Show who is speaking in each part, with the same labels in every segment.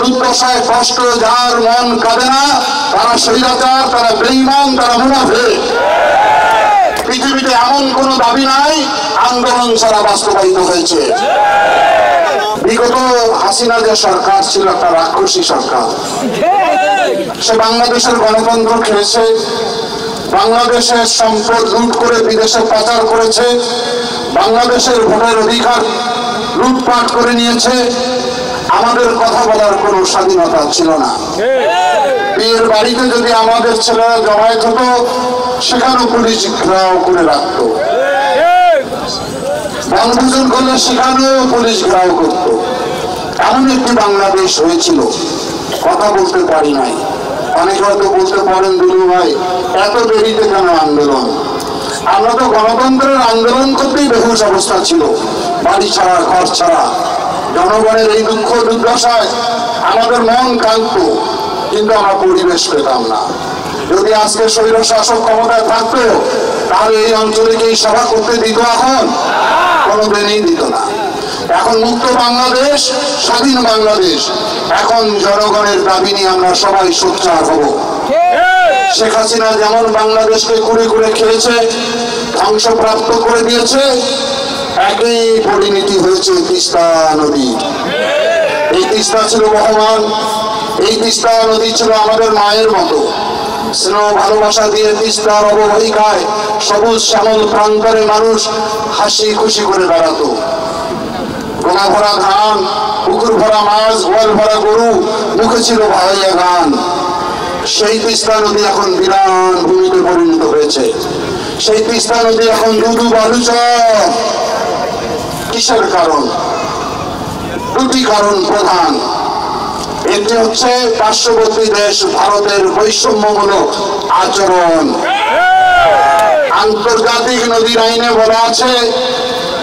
Speaker 1: দুর্দশায় কষ্ট যার মন কাঁদে না, তারা স্বৈরাচার, তারা বেঈমান, তারা মুনাফিক। পৃথিবীতে এমন কোন দাবি নাই আন্দোলন ছাড়া বাস্তবায়িত হয়েছে। বিগত হাসিনা যে সরকার ছিল একটা রাক্ষসী সরকার, সে বাংলাদেশের গণতন্ত্র খেয়েছে, বাংলাদেশের সম্পদ লুট করে বিদেশে পাচার করেছে, বাংলাদেশের ভোটের অধিকার লুটপাট করে নিয়েছে। আমাদের কথা বলার কোনো স্বাধীনতা ছিল না। বিয়ের বাড়িতে যদি আমাদের ছেলেরা জমায়েত হতো, সেখানেও পুলিশ ঘেরাও করে রাখতো। বনভোজন করলে সেখানেও পুলিশ ঘেরাও করত। এমন একটি বাংলাদেশ হয়েছিল, কথা বলতে পারি নাই। অনেকে হয়তো বলতে পারেন দুলু ভাই, এত দেরিতে কেন আন্দোলন? আমরা তো গণতন্ত্রের আন্দোলন করতেই বেহুশ অবস্থা ছিল, বাড়ি ছাড়া, ঘর ছাড়া। জনগণের এই দুঃখ দুর্দশায় আমাদের মন কাঁদত, কিন্তু আমরা পরিবেশ পেতাম না। যদি আজকে স্বৈর শাসক ক্ষমতায় থাকতো, তাহলে এই অঞ্চলে কি সভা করতে দিত? এখন কোনোদিনই দিত না। এখন মুক্ত বাংলাদেশ, স্বাধীন বাংলাদেশ। এখন জনগণের দাবি নিয়ে আমরা সবাই সোচ্চার হব। শেখ হাসিনা যেমন বাংলাদেশকে কুড়ে কুড়ে খেয়েছে, ধ্বংসপ্রাপ্ত করে দিয়েছে, একই পরিণতি হয়েছে তিস্তা নদী। এই তিস্তা ছিল বহমান, এই তিস্তা নদী ছিল আমাদের মায়ের মতো। স্নেহ ভালোবাসা দিয়ে তিস্তার অববাহিকায় সবুজ শ্যামল প্রান্তরে মানুষ হাসি খুশি করে বেড়াতো। গোলা ভরা ধান, পুকুর ভরা মাছ, গোয়াল ভরা গরু, মুখে ছিল ভাইয়া গান। সেই তিস্তা নদী এখন বিরান ভূমিতে পরিণত হয়েছে। সেই তিস্তা নদী এখন দুধু বালুচর। কিসের কারণ? দুটি কারণ প্রধান। একটি হচ্ছে পার্শ্ববর্তী দেশ ভারতের বৈষম্যমূলক আচরণ। আন্তর্জাতিক নদীর আইনে বলা আছে,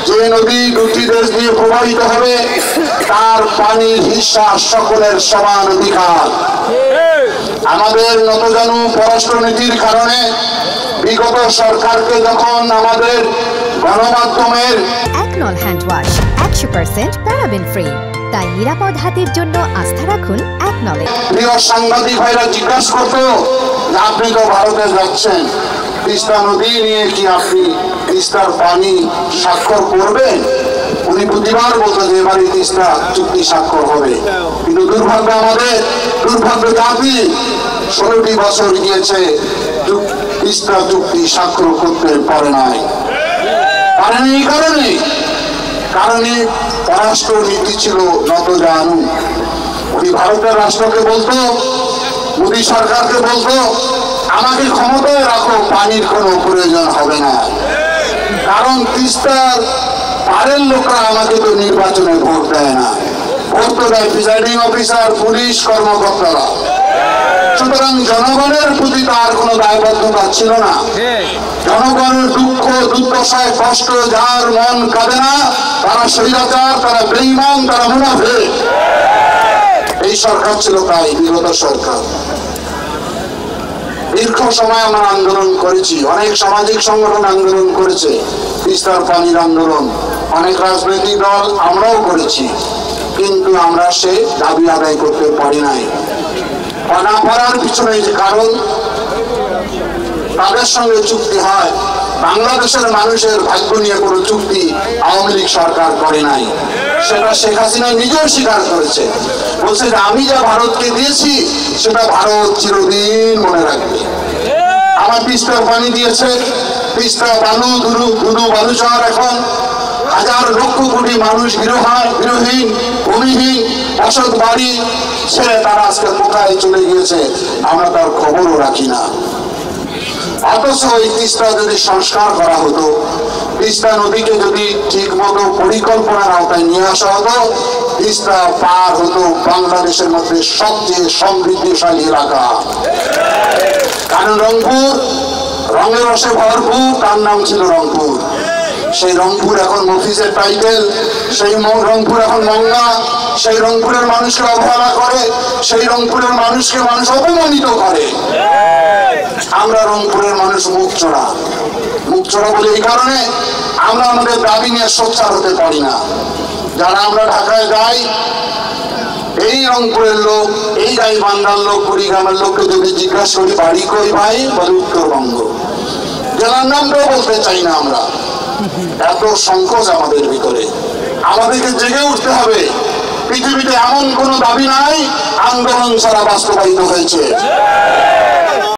Speaker 1: যে নদী দুটি দেশ দিয়ে প্রবাহিত হবে তার পানির হিস্সা সকলের সমান অধিকার। আমাদের নতজানু পররাষ্ট্রনীতির কারণে বিগত সরকারকে যখন আমাদের গণমাধ্যমের
Speaker 2: একনল হ্যান্ড ওয়াশ 100% প্যারাবেন ফ্রি, তাই নিরাপদ হাতের জন্য আস্থা রাখুন একনলে।
Speaker 1: প্রিয় সাংবাদিক ভাইরা জিজ্ঞাসা করতো, আপনি তো ভারতে যাচ্ছেন, তিস্তা নদী নিয়ে কি আপনি তিস্তার পানি স্বাক্ষর করবেন? উনি প্রতিবার বলতো যে এবারে তিস্তা চুক্তি স্বাক্ষর হবে। কিন্তু দুর্ভাগ্য আমাদের, দুর্ভাগ্য জাতি 16টি বছর গিয়েছে, তিস্তা চুক্তি স্বাক্ষর করতে পারে নাই। পারেনি এই কারণে পররাষ্ট্র নীতি ছিল নতজানু। উনি ভারতের রাষ্ট্রকে বলতো, মোদী সরকারকে বলতো, আমাকে ক্ষমতায় রাখো, পানির কোনো প্রয়োজন হবে না। কারণ তিস্তার পারের লোকরা আমাকে তো নির্বাচনে ভোট দেয় না, ভোট তো দেয় প্রিসাইডিং অফিসার, পুলিশ কর্মকর্তারা। সুতরাং জনগণের প্রতি তার কোনো দায়বদ্ধতা ছিল না। জনগণের দুঃখ দুর্দশায় কষ্ট যার মন কাঁদে না, তারা স্বৈরাচার, তারা বেঈমান, তারা মুনাফিক। এই সরকার ছিল তাই, বিগত সরকার। দীর্ঘ সময় আমরা আন্দোলন করেছি, অনেক সামাজিক সংগঠন আন্দোলন করেছে, তিস্তার পানির আন্দোলন, অনেক রাজনৈতিক দল আমরাও করেছি, কিন্তু আমরা সে দাবি আদায় করতে পারি নাই। না পারার পিছনে যে কারণ, তাদের সঙ্গে চুক্তি হয়, বাংলাদেশের মানুষের ভাগ্য নিয়ে কোনো চুক্তি আওয়ামী লীগ সরকার করে নাই। সেটা শেখ হাসিনা নিজেও স্বীকার করেছে, বলছে যে আমি যা ভারতকে দিয়েছি সেটা ভারত চিরদিন মনে রাখবে। আমার তিস্তার পানি দিয়েছে, তিস্তা বালু ধুধু বালুচর, এখন হাজার লক্ষ কোটি মানুষ গৃহহীন, ভূমিহীন, অসৎ বাড়ি ছেড়ে তারা আজকে কোথায় চলে গিয়েছে আমরা তার খবরও রাখি না। অথচ এই তিস্তা যদি সংস্কার করা হতো, তিস্তা নদীকে যদি ঠিক মতো পরিকল্পনার আওতায় নিয়ে আসা হতো, তিস্তা পার হতো বাংলাদেশের মধ্যে সবচেয়ে সমৃদ্ধিশালী এলাকা। কারণ রংপুর রঙের রসে ভরপুর, তার নাম ছিল রংপুর। সেই রংপুর এখন মফিজের টাইটেল, সেই রংপুর এখন মঙ্গা, সেই রংপুরের মানুষকে অবহেলা করে, সেই রংপুরের মানুষকে মানুষ অপমানিত করে। আমরা রংপুরের মানুষ মুখ চোরা বলে এই কারণে আমরা আমাদের দাবি নিয়ে সোচ্চার হতে পারি না। যারা আমরা ঢাকায় যাই, এই রংপুরের লোক, এই গাইবান্ধার লোক, কুড়িগ্রামের লোককে যদি জিজ্ঞাসা করি বাড়ি কই ভাই, বলে উত্তরবঙ্গ। জেলার নামটাও বলতে চাই না আমরা, এত সংকোচ আমাদের ভিতরে। আমাদেরকে জেগে উঠতে হবে। পৃথিবীতে এমন কোন দাবি নাই আন্দোলন ছাড়া বাস্তবায়িত হয়েছে।